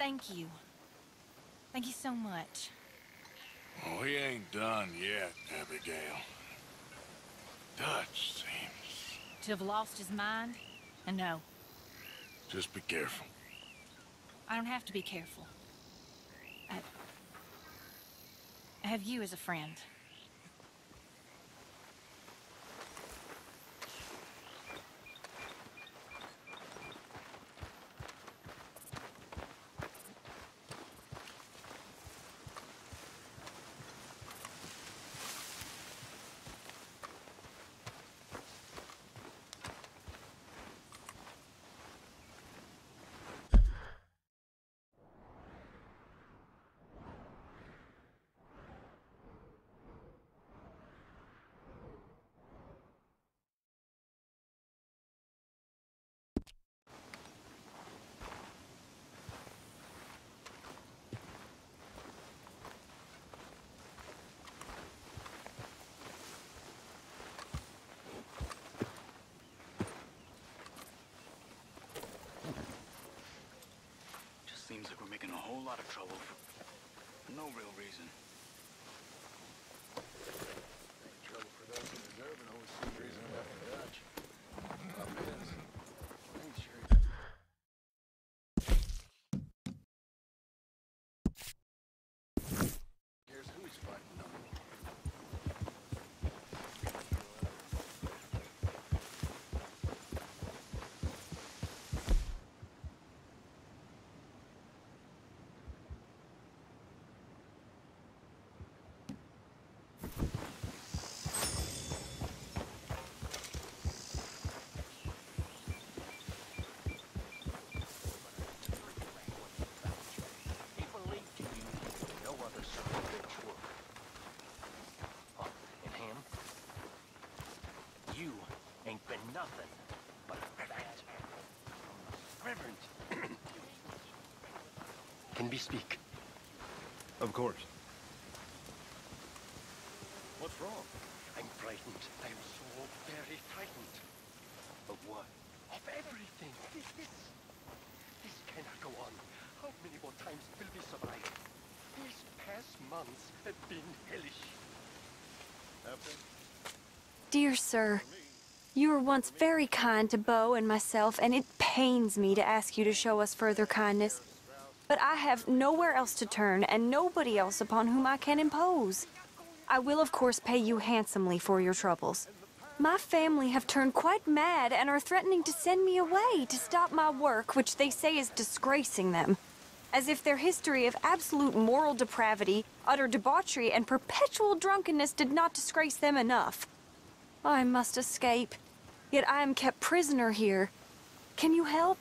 Thank you. Thank you so much. Oh, he ain't done yet, Abigail. Dutch seems... To have lost his mind? And no, Just be careful. I don't have to be careful. I have you as a friend. Seems like we're making a whole lot of trouble for no real reason. Trouble for those who deserve it, always some reason enough for Dutch. Problem is, I ain't sure he cares who he's fighting on. You ain't been nothing but a reverend. Can we speak? Of course. What's wrong? I'm frightened. I'm so very frightened. Of what? Of everything. This cannot go on. How many more times will we survive? These past months have been hellish. Nothing? Dear sir, you were once very kind to Beau and myself, and it pains me to ask you to show us further kindness. But I have nowhere else to turn, and nobody else upon whom I can impose. I will, of course, pay you handsomely for your troubles. My family have turned quite mad and are threatening to send me away to stop my work, which they say is disgracing them. As if their history of absolute moral depravity, utter debauchery, and perpetual drunkenness did not disgrace them enough. I must escape, yet I am kept prisoner here. Can you help?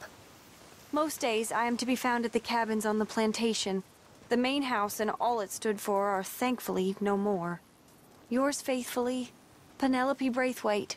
Most days I am to be found at the cabins on the plantation. The main house and all it stood for are thankfully no more. Yours faithfully, Penelope Braithwaite.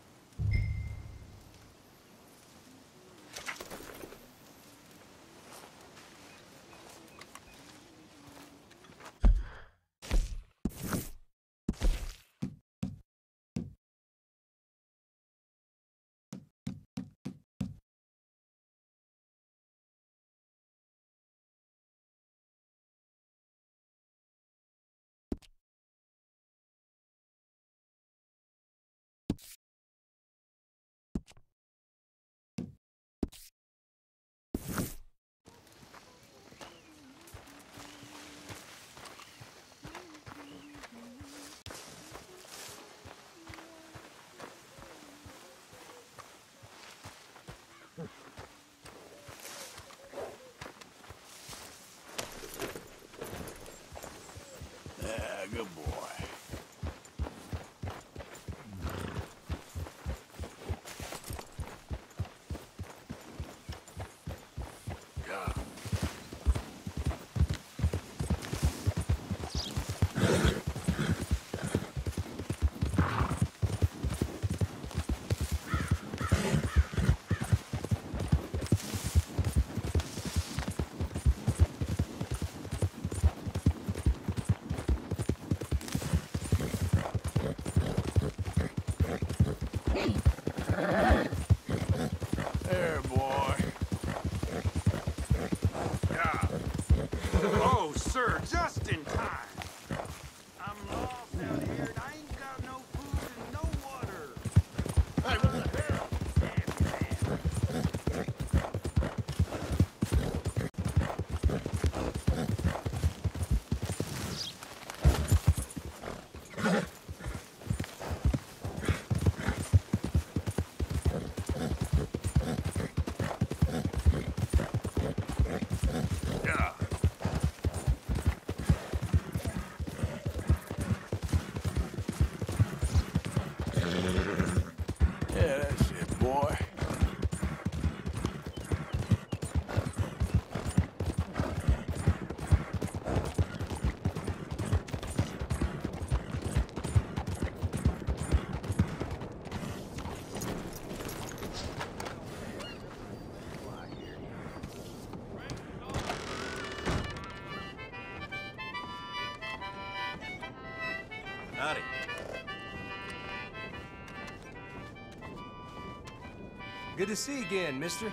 Howdy. Good to see you again, mister.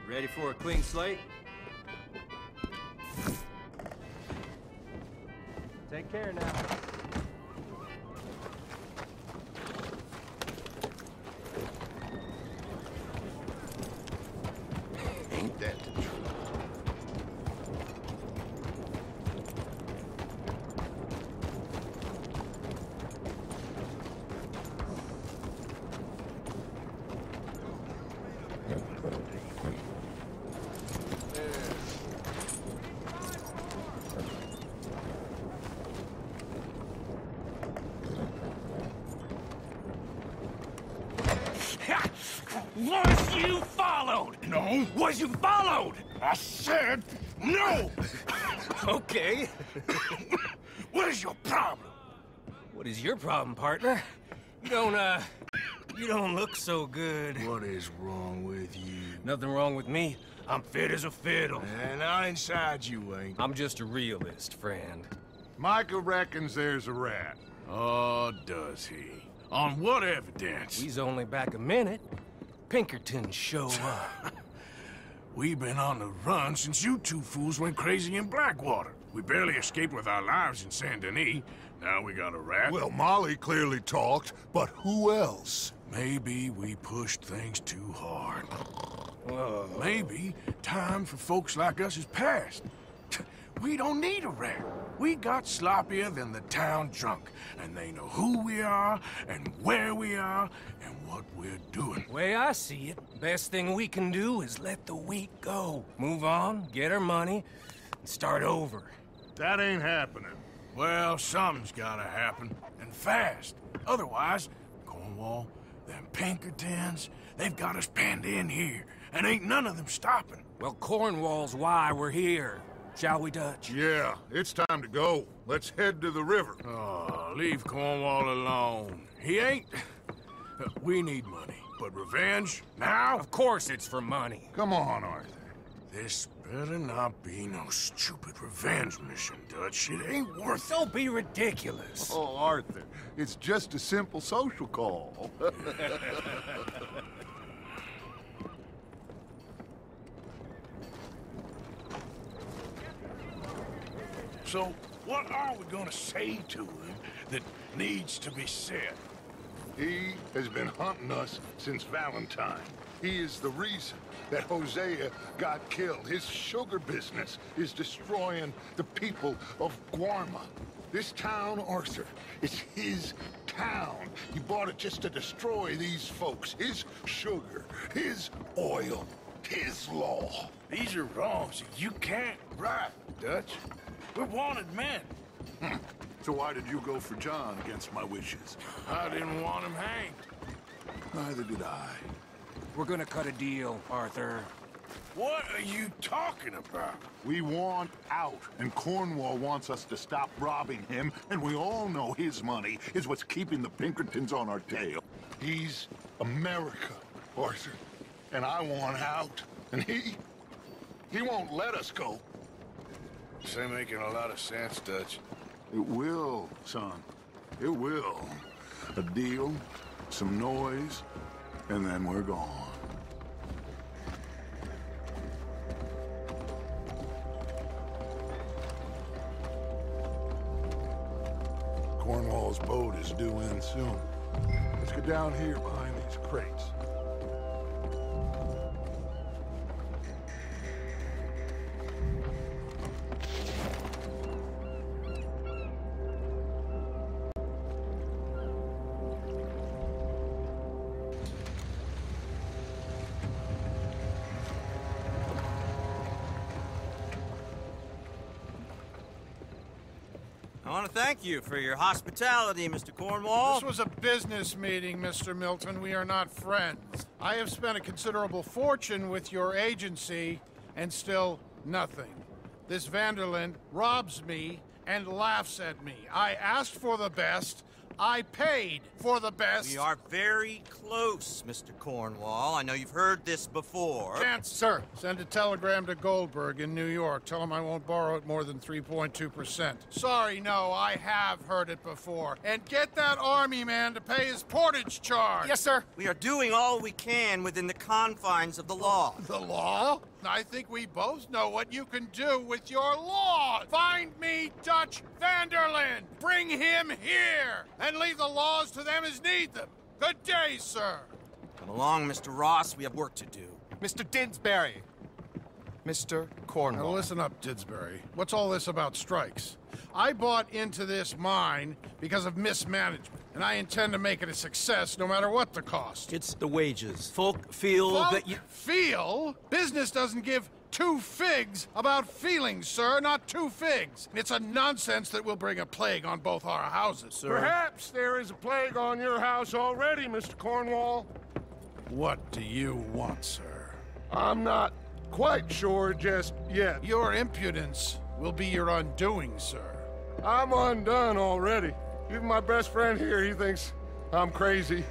Ready for a clean slate? Take care now. Ain't that the truth? Was you followed? No. Was you followed? I said no. Okay. What is your problem? What is your problem, partner? You don't look so good. What is wrong with you? Nothing wrong with me. I'm fit as a fiddle. And I inside you ain't. I'm just a realist, friend. Micah reckons there's a rat. Oh, does he? On what evidence? We's only back a minute. Pinkerton show up. We've been on the run since you two fools went crazy in Blackwater. We barely escaped with our lives in Saint Denis. Now we got a rat. Well, Molly clearly talked, but who else? Maybe we pushed things too hard. Maybe time for folks like us is past. We don't need a rat. We got sloppier than the town drunk, and they know who we are, and where we are, and what we're doing. Way I see it, best thing we can do is let the week go. Move on, get our money, and start over. That ain't happening. Well, something's gotta happen, and fast. Otherwise, Cornwall, them Pinkertons, they've got us penned in here, and ain't none of them stopping. Well, Cornwall's why we're here. Shall we, Dutch? Yeah, it's time to go. Let's head to the river. Oh, leave Cornwall alone. He ain't... We need money, but revenge, now? Of course it's for money. Come on, Arthur. This better not be no stupid revenge mission, Dutch. It ain't worth it. Don't be ridiculous. Oh, Arthur, it's just a simple social call. So, what are we gonna say to him that needs to be said? He has been hunting us since Valentine. He is the reason that Hosea got killed. His sugar business is destroying the people of Guarma. This town, Arthur, is his town. He bought it just to destroy these folks. His sugar, his oil, his law. These are wrongs that you can't right, Dutch. We're wanted men. So why did you go for John against my wishes? I didn't want him hanged. Neither did I. We're gonna cut a deal, Arthur. What are you talking about? We want out, and Cornwall wants us to stop robbing him, and we all know his money is what's keeping the Pinkertons on our tail. He's America, Arthur, and I want out, and he won't let us go. This ain't making a lot of sense, Dutch. It will, son. It will. A deal, some noise, and then we're gone. Cornwall's boat is due in soon. Let's get down here behind these crates. I want to thank you for your hospitality, Mr. Cornwall. This was a business meeting, Mr. Milton. We are not friends. I have spent a considerable fortune with your agency, and still nothing. This Vanderlyn robs me and laughs at me. I asked for the best, I paid for the best. We are very close, Mr. Cornwall. I know you've heard this before. Chance, sir. Send a telegram to Goldberg in New York. Tell him I won't borrow it more than 3.2%. Sorry, no, I have heard it before. And get that army man to pay his portage charge. Yes, sir. We are doing all we can within the confines of the law. The law? I think we both know what you can do with your law. Find me Dutch Vanderlyn. Bring him here. And leave the laws to them as need them. Good day, sir. Come along, Mr. Ross. We have work to do. Mr. Didsbury. Mr. Cornwall. Now listen up, Didsbury. What's all this about strikes? I bought into this mine because of mismanagement, and I intend to make it a success no matter what the cost. It's the wages. Folk feel that you... Feel? Business doesn't give two figs about feelings, sir, not two figs. It's a nonsense that will bring a plague on both our houses, sir. Perhaps there is a plague on your house already, Mr. Cornwall. What do you want, sir? I'm not quite sure just yet. Your impudence will be your undoing, sir. I'm undone already. Even my best friend here, he thinks I'm crazy.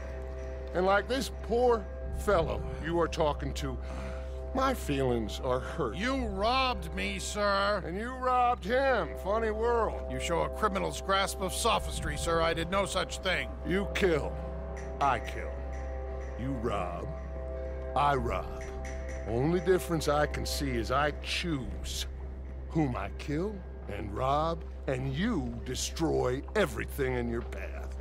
And like this poor fellow you are talking to, my feelings are hurt. You robbed me, sir. And you robbed him. Funny world. You show a criminal's grasp of sophistry, sir. I did no such thing. You kill. I kill. You rob. I rob. Only difference I can see is I choose whom I kill and rob, and you destroy everything in your path.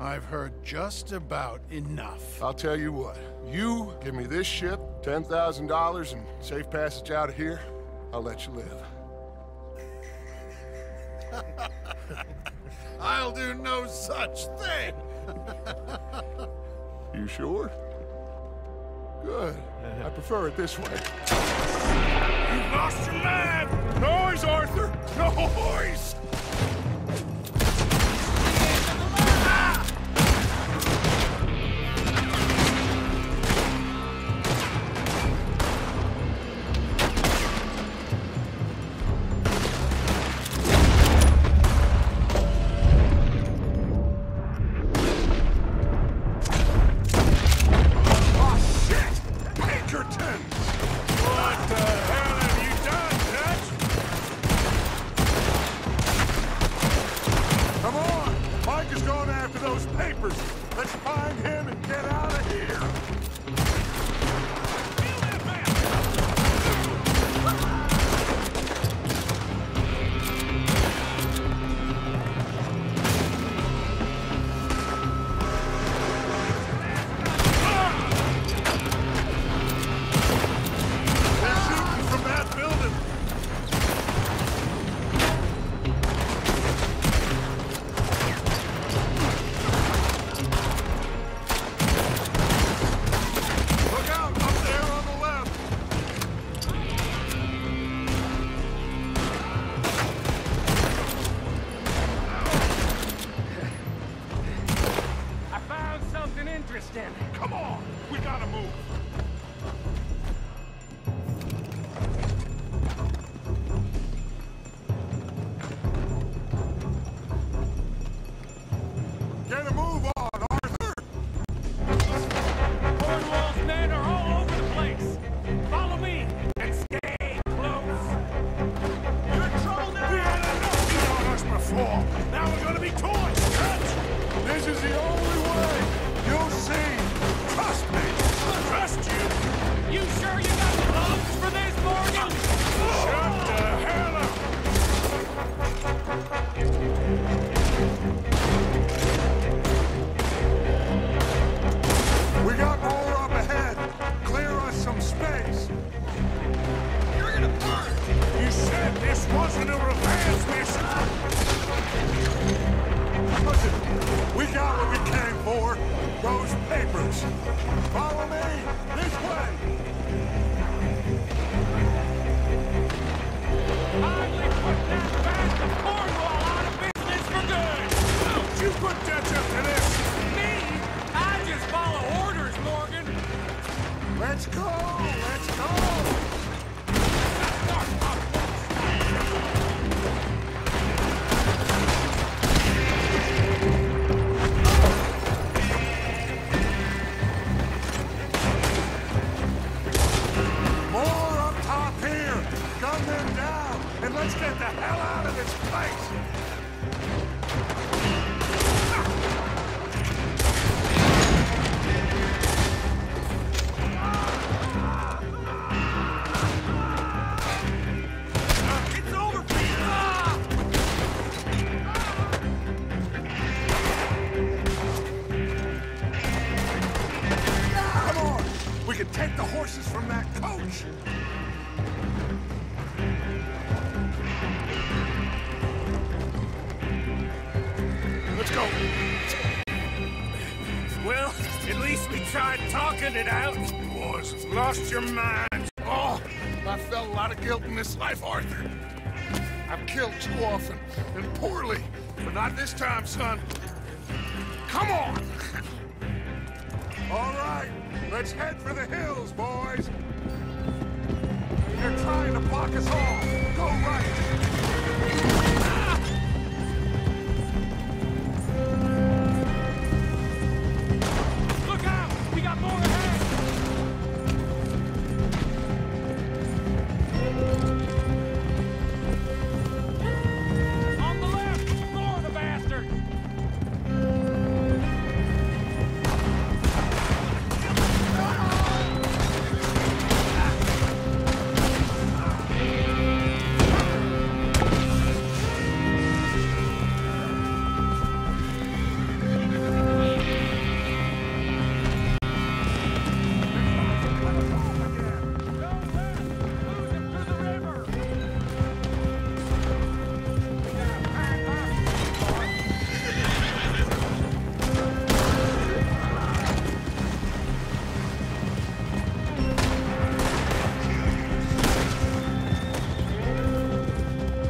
I've heard just about enough. I'll tell you what. You give me this ship, $10,000, and safe passage out of here, I'll let you live. I'll do no such thing. You sure? Good. I prefer it this way. You've lost your man! Noise, Arthur! Noise! Come on! We gotta move! Get a move on, Arthur! Cornwall's men are all over the place! Follow me and stay close! You're in trouble now! We had enough beat on us before! Now we're gonna be toys! Catch! This is the only way! You'll see! Trust me! Trust you? You sure you got gloves for this, Morgan? Shut the hell up! We got more up ahead. Clear us some space. You're gonna burn! You said this wasn't a revenge mission! Listen, we got what we came for. Those papers. Follow me. This way. Finally put that bastard Cornwall out of business for good! Don't you put Dutch up to this! Me? I just follow orders, Morgan! Let's go. Let's go. and let's get the hell out of this place! It's over for you! Ah! Come on! We can take the horses from that coach! Let's go! Well, at least we tried talking it out. Boys have lost your minds. Oh, I felt a lot of guilt in this life, Arthur. I've killed too often and poorly, but not this time, son. Come on! All right, let's head for the hills, boys. They're trying to block us off. Go right. Look out! We got more ahead! On the left! More of the bastards!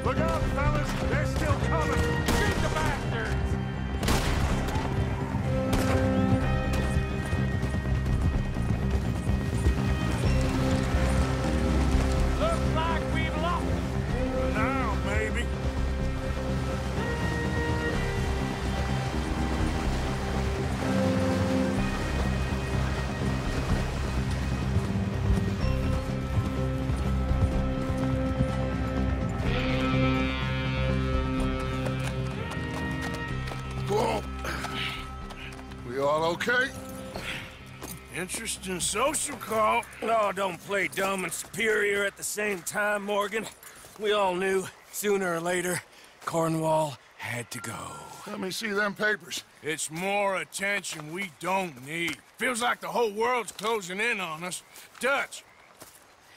Look out, fellas. They're still coming. Shoot the bastards! Looks like we've lost them. Now, maybe. Whoa. We all okay? Interesting social call. Oh, don't play dumb and superior at the same time, Morgan. We all knew, sooner or later, Cornwall had to go. Let me see them papers. It's more attention we don't need. Feels like the whole world's closing in on us. Dutch,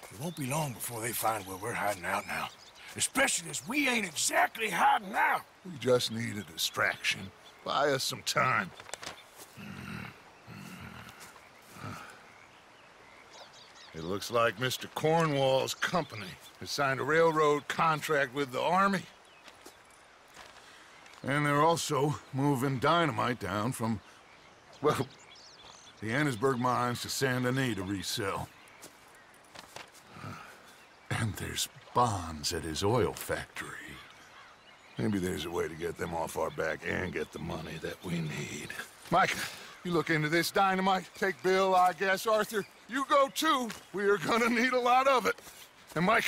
it won't be long before they find where we're hiding out now. Especially as we ain't exactly hiding out. We just need a distraction. Buy us some time. It looks like Mr. Cornwall's company has signed a railroad contract with the Army. And they're also moving dynamite down from, well, the Annesburg mines to Saint Denis to resell. And there's bonds at his oil factory. Maybe there's a way to get them off our back and get the money that we need. Mike, you look into this dynamite. Take Bill, I guess. Arthur, you go too. We are gonna need a lot of it. And Mike,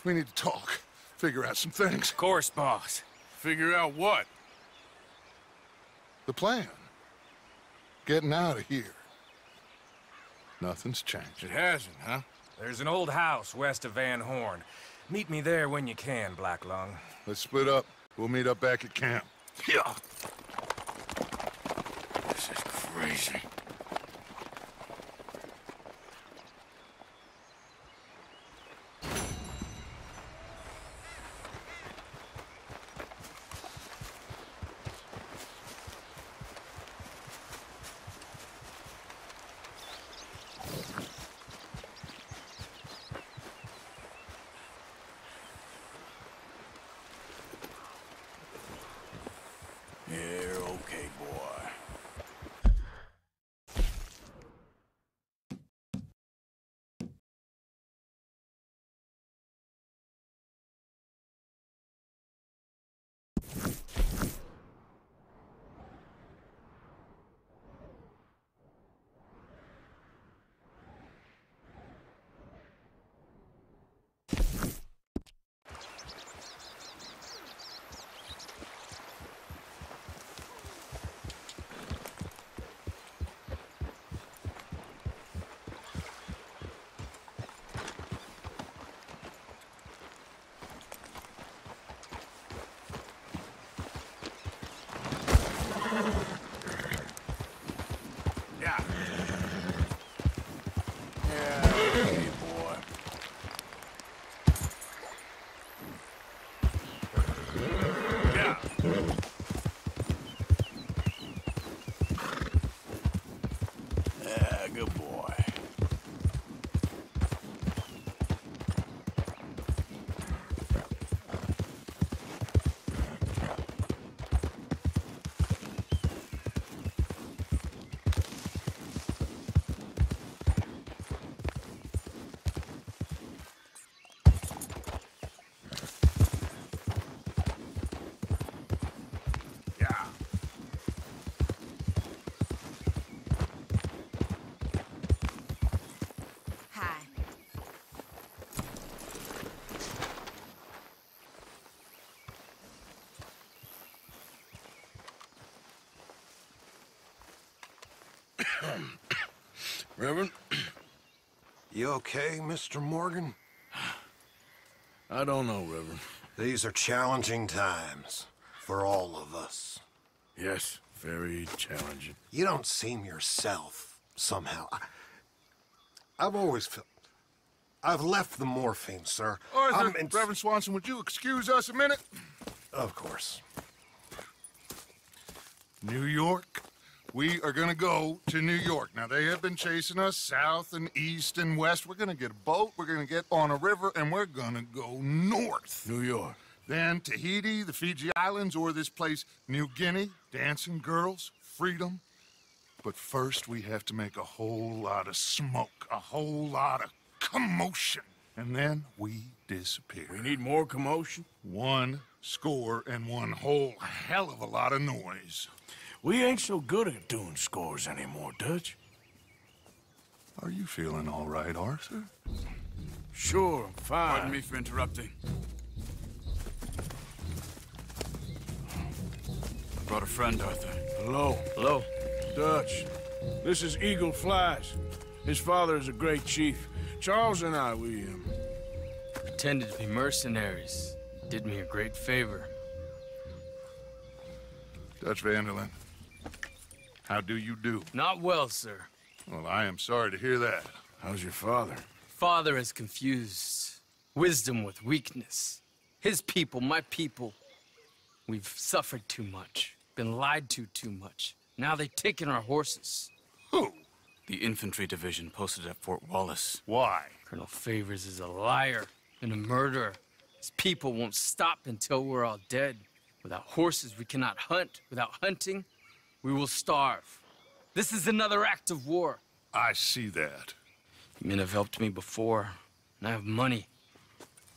we need to talk. Figure out some things. Of course, boss. Figure out what? The plan. Getting out of here. Nothing's changed. It hasn't, huh? There's an old house west of Van Horn. Meet me there when you can, Black Lung. Let's split up. We'll meet up back at camp. Yeah. This is crazy. Reverend? You okay, Mr. Morgan? I don't know, Reverend. These are challenging times for all of us. Yes, very challenging. You don't seem yourself, somehow. I've always felt... I've left the morphine, sir. Arthur, Reverend Swanson, would you excuse us a minute? Of course. New York. We are gonna go to New York. Now, they have been chasing us south and east and west. We're gonna get a boat, we're gonna get on a river, and we're gonna go north. New York. Then Tahiti, the Fiji Islands, or this place, New Guinea, dancing girls, freedom. But first, we have to make a whole lot of smoke, a whole lot of commotion. And then we disappear. We need more commotion? 1 score and 1 whole hell of a lot of noise. We ain't so good at doing scores anymore, Dutch. Are you feeling all right, Arthur? Sure, I'm fine. Pardon me for interrupting. I brought a friend, Arthur. Hello. Hello. Dutch. This is Eagle Flies. His father is a great chief. Charles and I, we pretended to be mercenaries. Did me a great favor. Dutch van der Linde, how do you do? Not well, sir. Well, I am sorry to hear that. How's your father? Father has confused wisdom with weakness. His people, my people. We've suffered too much. Been lied to too much. Now they've taken our horses. Who? The infantry division posted at Fort Wallace. Why? Colonel Favors is a liar and a murderer. His people won't stop until we're all dead. Without horses, we cannot hunt. Without hunting, we will starve. This is another act of war. I see that. Men have helped me before, and I have money.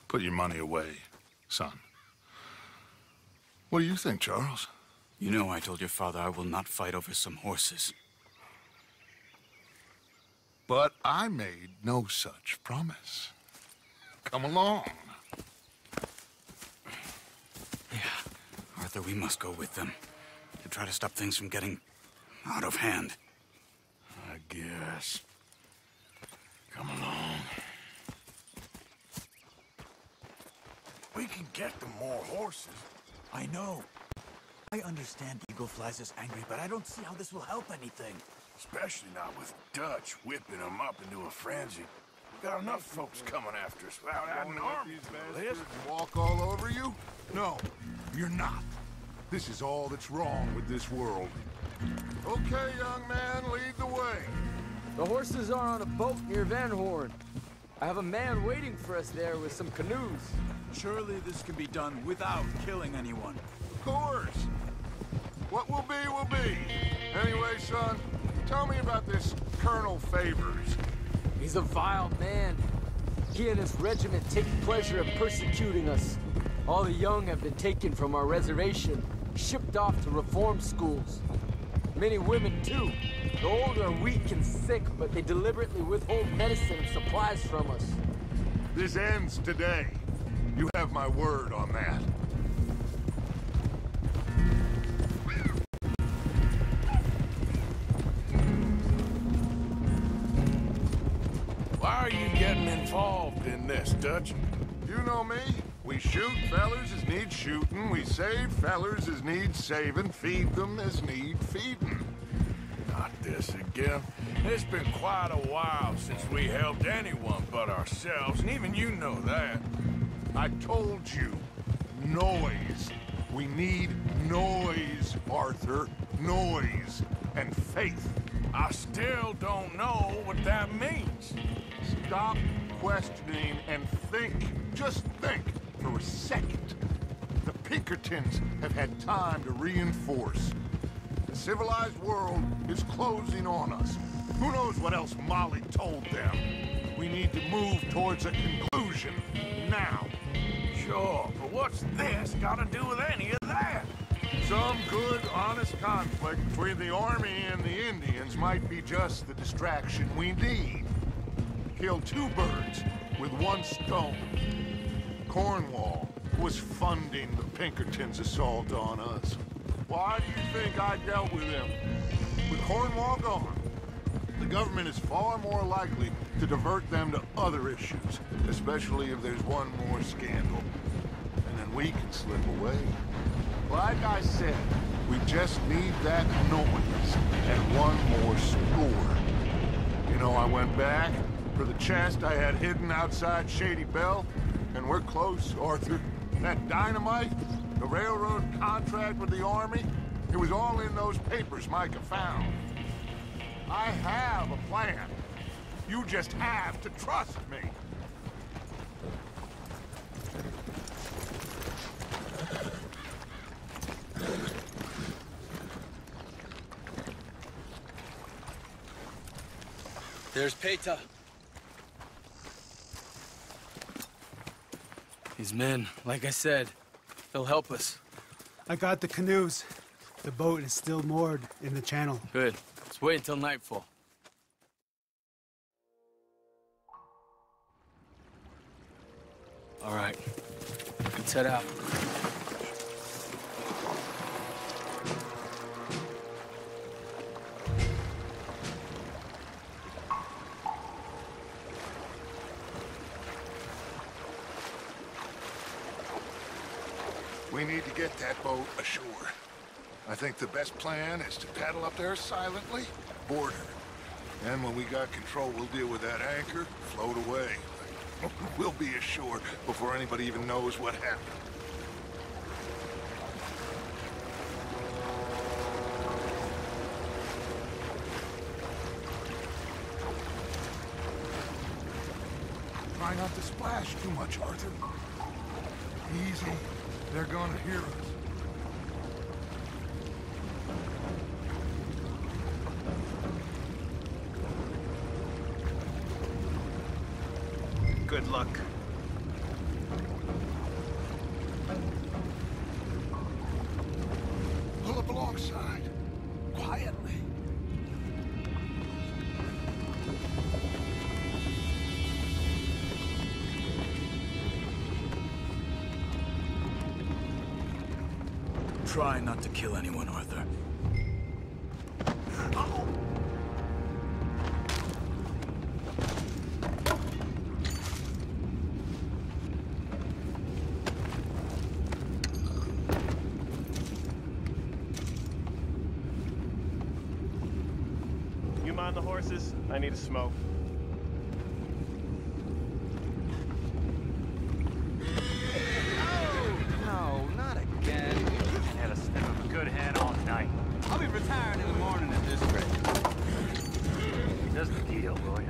Put your money away, son. What do you think, Charles? You know I told your father I will not fight over some horses. But I made no such promise. Come along. Yeah, Arthur, we must go with them to try to stop things from getting out of hand. I guess. Come along. We can get them more horses. I know. I understand Eagle Flies is angry, but I don't see how this will help anything. Especially not with Dutch whipping them up into a frenzy. We've got enough folks coming after us without adding an army to the list. Walk all over you? No, you're not. This is all that's wrong with this world. Okay, young man, lead the way. The horses are on a boat near Van Horn. I have a man waiting for us there with some canoes. Surely this can be done without killing anyone. Of course. What will be, will be. Anyway, son, tell me about this Colonel Favors. He's a vile man. He and his regiment take pleasure in persecuting us. All the young have been taken from our reservation, shipped off to reform schools. Many women, too. The old are weak and sick, but they deliberately withhold medicine and supplies from us. This ends today. You have my word on that. Why are you getting involved in this, Dutch? You know me. We shoot fellers as need shooting. We save fellers as need saving. Feed them as need feeding. Not this again. It's been quite a while since we helped anyone but ourselves, and even you know that. I told you. Noise. We need noise, Arthur. Noise and faith. I still don't know what that means. Stop questioning and think. Just think for a second. The Pinkertons have had time to reinforce. The civilized world is closing on us. Who knows what else Molly told them? We need to move towards a conclusion now. Sure, but what's this got to do with any of that? Some good, honest conflict between the army and the Indians might be just the distraction we need. Kill 2 birds with 1 stone. Cornwall was funding the Pinkertons' assault on us. Why do you think I dealt with him? With Cornwall gone, the government is far more likely to divert them to other issues, especially if there's one more scandal. And then we can slip away. Like I said, we just need that noise and one more score. You know, I went back for the chest I had hidden outside Shady Belle, and we're close, Arthur. That dynamite, the railroad contract with the Army, it was all in those papers Micah found. I have a plan. You just have to trust me. There's Peta. These men, like I said, they'll help us. I got the canoes. The boat is still moored in the channel. Good. Let's wait until nightfall. All right. Let's head out. We need to get that boat ashore. I think the best plan is to paddle up there silently, board her. And when we got control, we'll deal with that anchor, float away. We'll be ashore before anybody even knows what happened. Try not to splash too much, Arthur. Easy. They're gonna hear us. Good luck. Pull up alongside. Quietly. Try not to kill anyone, Arthur. You mind the horses? I need a smoke. No, not again. I had a sniff of a good hand all night. I'll be retired in the morning at this rate. Does the deal, will ya?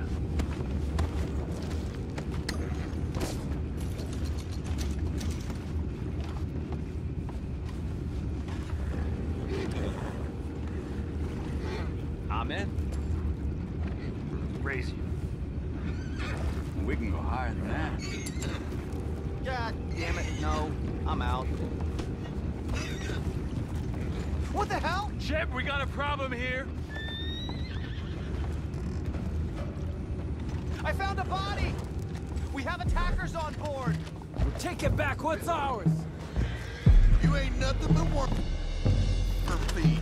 I'm in. Raise you. We can go higher than that. God damn it, no. I'm out. What the hell? Shep, we got a problem here. I found a body! We have attackers on board! Take it back, what's ours? You ain't nothing but one for feet.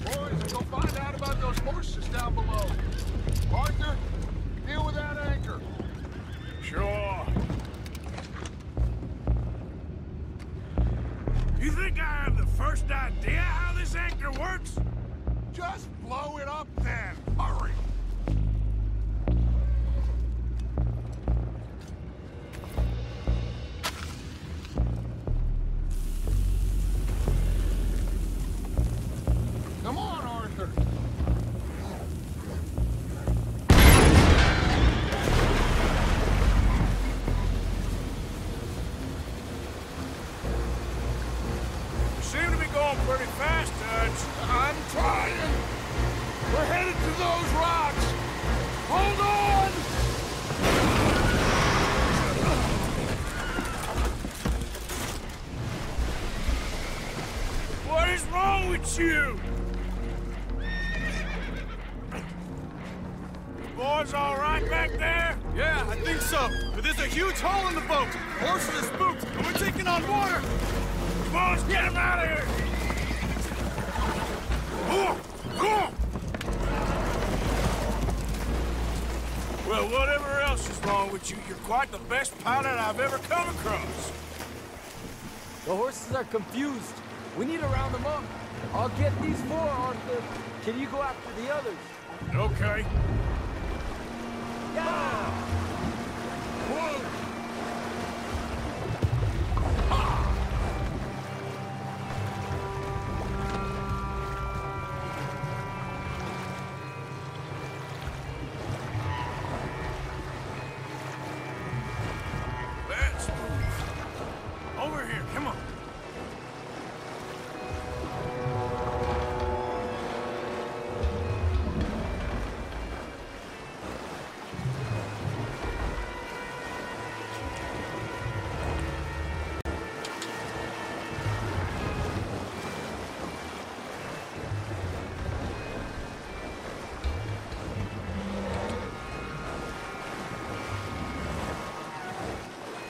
Boys, go find out about those horses down below. Arthur, deal with that anchor. Sure. You think I have the first idea how this anchor works? Just blow it up then. Hurry. Come on, Arthur. You seem to be going pretty fast, Dutch. I'm trying. We're headed to those rocks. Hold on. What is wrong with you? Boys all right back there? Yeah, I think so. But there's a huge hole in the boat. Horses are spooked, and we're taking on water. Come on, let's get him out of here! Come on! Well, whatever else is wrong with you, you're quite the best pilot I've ever come across. The horses are confused. We need to round them up. I'll get these four, Arthur. Can you go after the others? Okay. Yeah! Whoa! Let's move. Over here, come on.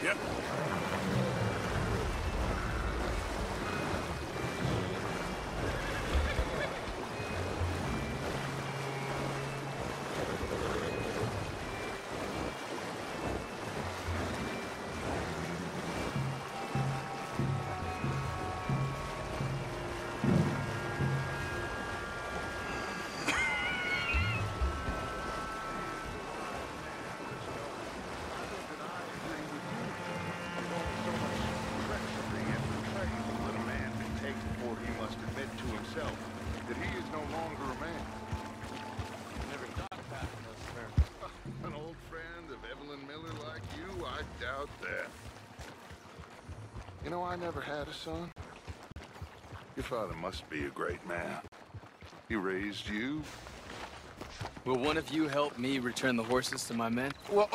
Yep. That he is no longer a man. Never thought about those An old friend of Evelyn Miller like you? I doubt that. You know, I never had a son. Your father must be a great man. He raised you. Will one of you help me return the horses to my men? Well,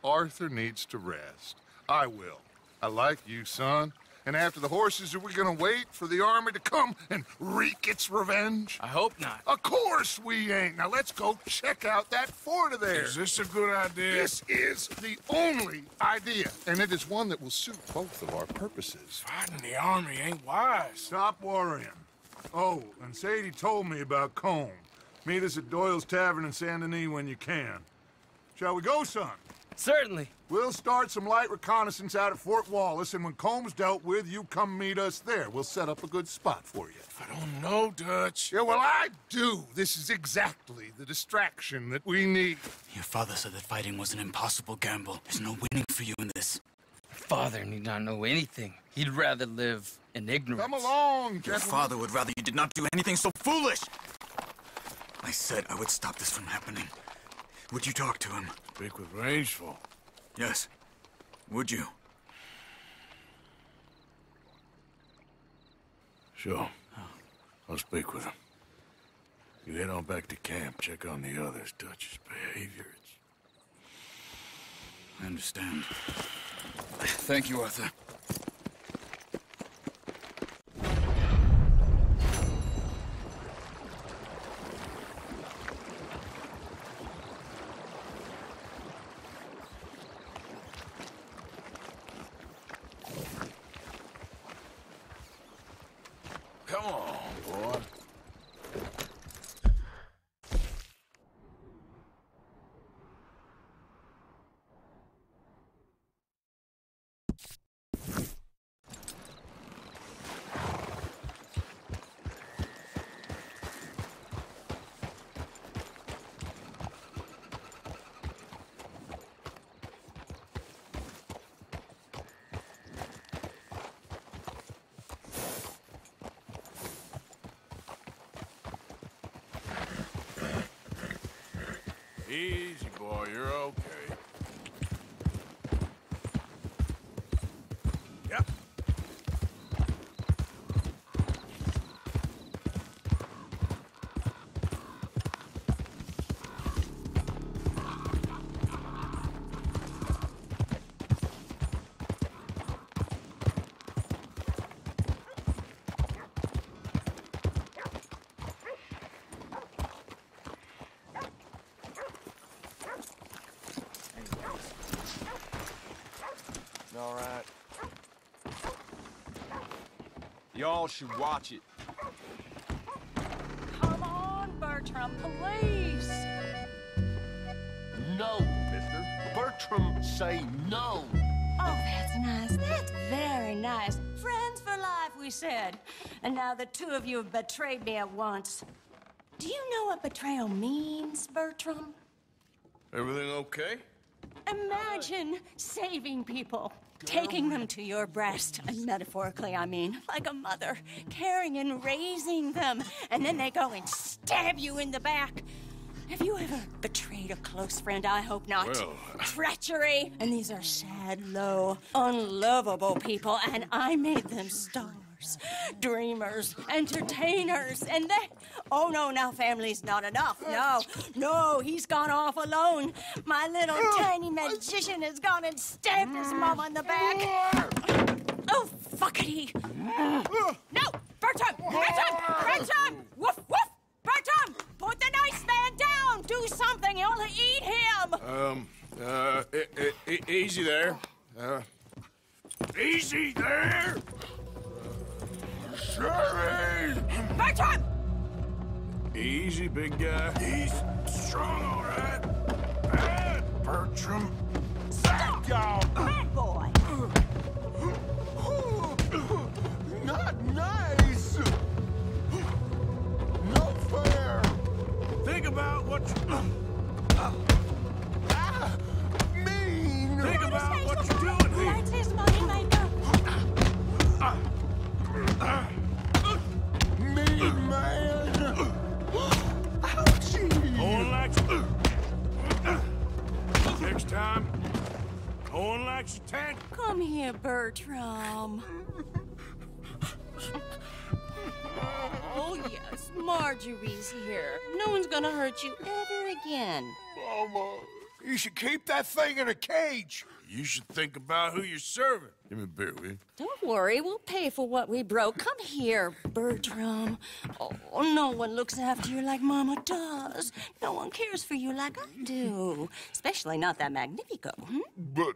Arthur needs to rest. I will. I like you, son. And after the horses, are we gonna wait for the army to come and wreak its revenge? I hope not. Of course we ain't. Now let's go check out that fort of theirs. Is this a good idea? This is the only idea, and it is one that will suit both of our purposes. Fighting the army ain't wise. Stop worrying. Oh, and Sadie told me about Combe. Meet us at Doyle's Tavern in Saint Denis when you can. Shall we go, son? Certainly. We'll start some light reconnaissance out at Fort Wallace, and when Comb's dealt with, you come meet us there. We'll set up a good spot for you. I don't know, Dutch. Yeah, well, I do. This is exactly the distraction that we need. Your father said that fighting was an impossible gamble. There's no winning for you in this. Father need not know anything. He'd rather live in ignorance. Come along, Your gentlemen. father would rather you did not do anything so foolish. I said I would stop this from happening. Would you talk to him? Speak with Rangeful. Yes. Would you? Sure. I'll speak with him. You head on back to camp, check on the others. Dutch's behavior, I understand. Thank you, Arthur. Come on, boy. Easy, boy. You're okay. Yep. Y'all should watch it. Come on, Bertram, please. No, mister. Bertram, say no. Oh, that's nice. That's very nice. Friends for life, we said. And now the two of you have betrayed me at once. Do you know what betrayal means, Bertram? Everything okay? Imagine saving people, taking them to your breast, and metaphorically, I mean, like a mother, caring and raising them, and then they go and stab you in the back. Have you ever betrayed a close friend? I hope not. Well, Treachery. And these are sad, low, unlovable people, and I made them stars, dreamers, entertainers, and they... Oh, no, now family's not enough. No, he's gone off alone. My little tiny magician has gone and stabbed his mama in the back. Oh, fuckity. No, Bertram! Woof, woof! Bertram, put the nice man down! Do something, you'll eat him! Easy there. Easy there! Sherry! Bertram! Easy, big guy. He's strong, all right. Bertram. Stop! Bad boy! Not nice! No fair! Think about what you... Mean! Think about what you're doing here. That's his money maker. Mean man! Ouchie! Going like you... Next time, going like you tank. Come here, Bertram. Oh, yes, Marjorie's here. No one's gonna hurt you ever again. Mama, you should keep that thing in a cage. You should think about who you're serving. Give me a beer, will you? Don't worry, we'll pay for what we broke. Come here, Bertram. Oh, no one looks after you like Mama does. No one cares for you like I do. Especially not that Magnifico. But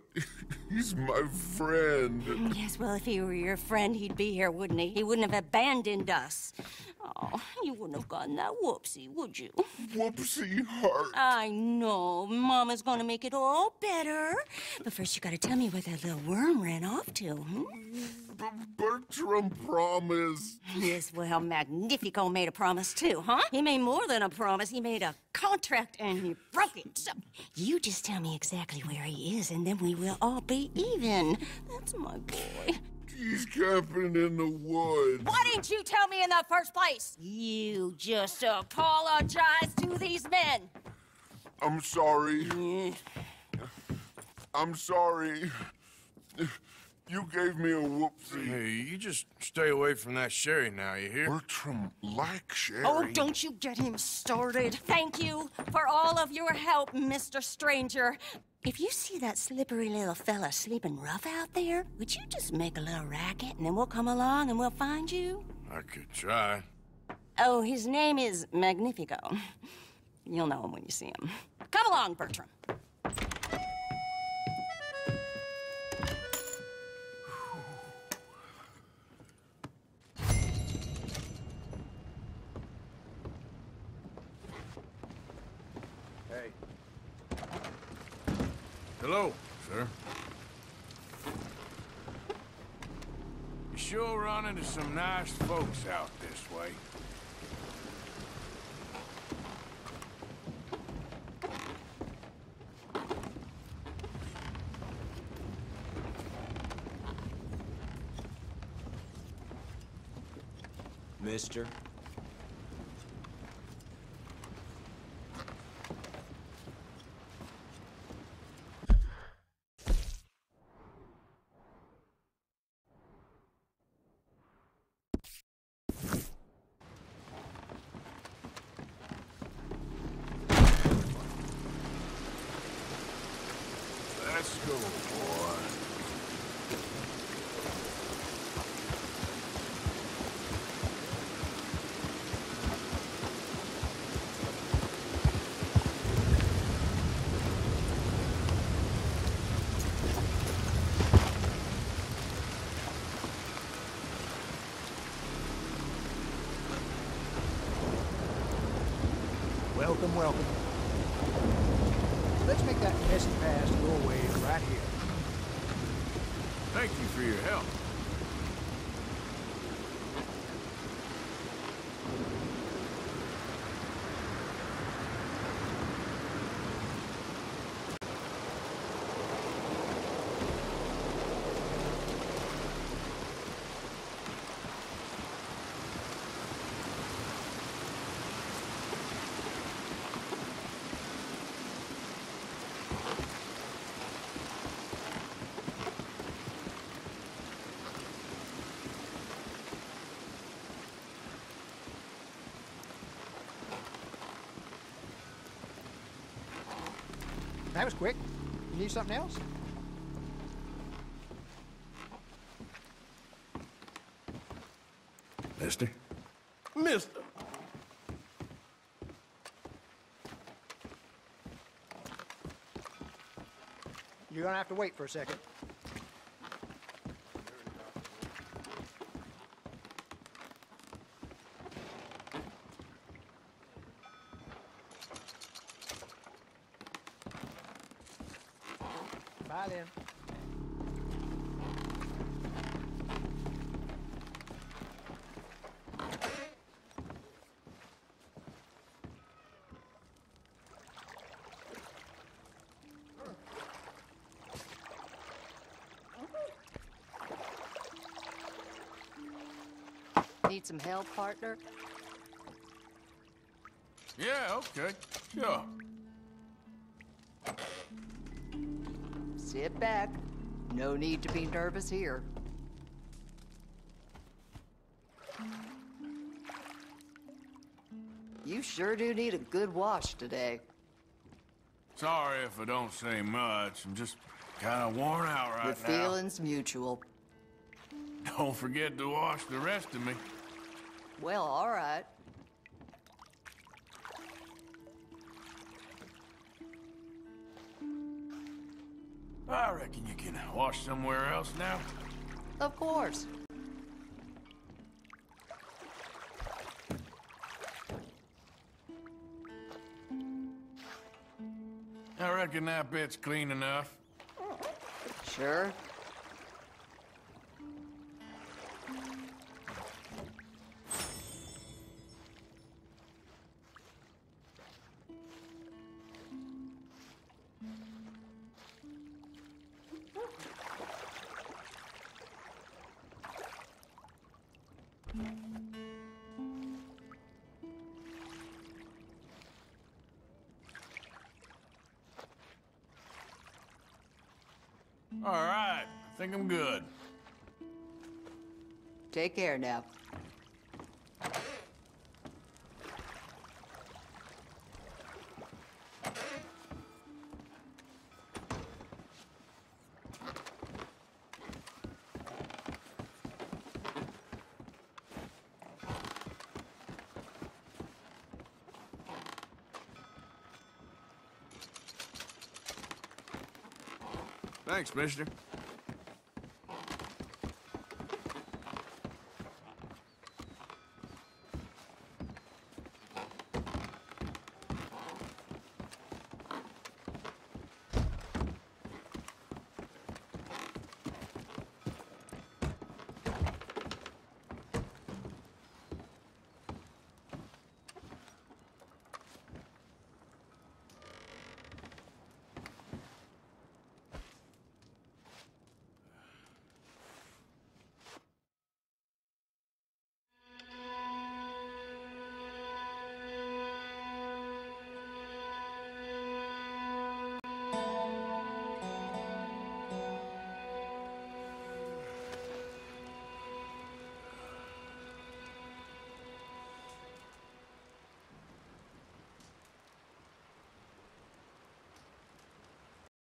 he's my friend. Yes, well, if he were your friend, he'd be here, wouldn't he? He wouldn't have abandoned us. Oh, you wouldn't have gotten that whoopsie, would you? Whoopsie heart. I know. Mama's gonna make it all better. But first, you gotta tell me where that little worm ran off to, Bertram promised. Yes, well, Magnifico made a promise, too, huh? He made more than a promise. He made a contract, and he broke it. So, you just tell me exactly where he is, and then we will all be even. That's my boy. He's camping in the woods. Why didn't you tell me in the first place? You just apologize to these men. I'm sorry. I'm sorry. You gave me a whoopsie. Hey, you just stay away from that Sherry now, you hear? Bertram likes Sherry. Oh, don't you get him started. Thank you for all of your help, Mr. Stranger. If you see that slippery little fella sleeping rough out there, would you just make a little racket and then we'll come along and we'll find you? I could try. Oh, his name is Magnifico. You'll know him when you see him. Come along, Bertram. Hello, sir. You sure run into some nice folks out this way. Mister? Let's go, boy. Welcome, welcome. Let's make that messy pass go away right here. Thank you for your help. That was quick. You need something else? Mister? Mister. You're gonna have to wait for a second. Bye then. Need some help, partner? Yeah, okay. Sure. Sit back. No need to be nervous here. You sure do need a good wash today. Sorry if I don't say much. I'm just kind of worn out right The now. feeling's mutual. Don't forget to wash the rest of me. Well, all right. I reckon you can wash somewhere else now. Of course. I reckon that bit's clean enough. Sure. All right, I think I'm good. Take care now. Thanks, mister.